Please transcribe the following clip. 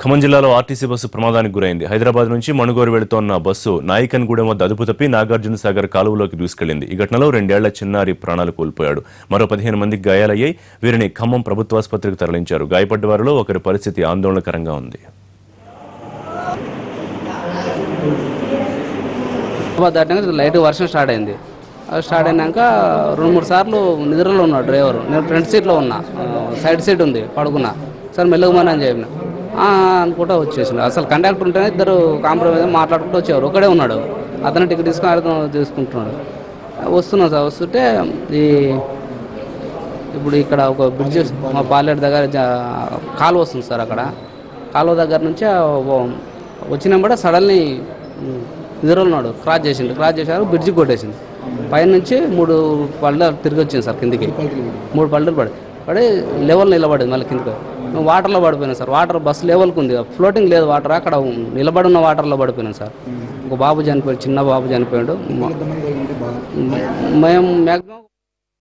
ఖమ్మం జిల్లాలో RTC bus ప్రమాదానికి గురైంది. హైదరాబాద్ నుంచి మణుగూరు వెళుతోన్న బస్సు నాయకన్గూడెం వద్ద అదుపు తప్పి నాగార్జున సాగర్ కాలువలోకి దూసుకెళ్లింది. ఈ ఘటనలో 2 ఏళ్ల చిన్నారి ప్రాణాలు కోల్పోయాడు. మరో 15 మందికి గాయాలయ్యాయి. వీరిని ఖమ్మం ప్రభుత్వాసుపత్రికి తరలించారు. గాయపడ్డ వారిలో ఒకరి పరిస్థితి ఆందోళనకరంగా ఉంది. లైట్ వర్షం స్టార్ట్ అయింది. స్టార్ట్ అయినాక 2-3 సార్లు నిద్రలో ఉన్నాడు డ్రైవర్. నేను ఫ్రంట్ సీట్లో ఉన్నా, సైడ్ సీట్ ఉంది, పడుకున్నా. సార్ మెల్లగమని అని చెప్పిన అనుకుంటా వచ్చేసిండు. అసలు కండక్టర్ ఉంటేనే ఇద్దరు కాంప్రమైజ్ మాట్లాడుకుంటూ వచ్చేవారు. ఒకడే ఉన్నాడు, అతను టికెట్ తీసుకుంటున్నాడు. వస్తున్నాం సార్. వస్తుంటే ఇప్పుడు ఇక్కడ ఒక బ్రిడ్జ్ మా పాలేరు దగ్గర కాలువ వస్తుంది సార్. అక్కడ కాలువ దగ్గర నుంచి వచ్చినప్పుడు సడన్లీ నిద్రలో ఉన్నాడు, క్రాస్ చేశారు, బ్రిడ్జి కొట్టేసింది. పైన నుంచి 3 పళ్ళలు తిరిగి వచ్చింది సార్ కిందికి. 3 పళ్ళలు పడి లెవెల్ నిలబడింది. మళ్ళీ కిందికి వాటర్లో పడిపోయినాం సార్. వాటర్ బస్సు లెవెల్కి ఉంది, ఫ్లోటింగ్ లేదు వాటర్. అక్కడ నిలబడిన వాటర్లో పడిపోయినాం సార్. ఒక బాబు చనిపోయాడు, చిన్న బాబు చనిపోయాడు. మేము మ్యాక్సిమం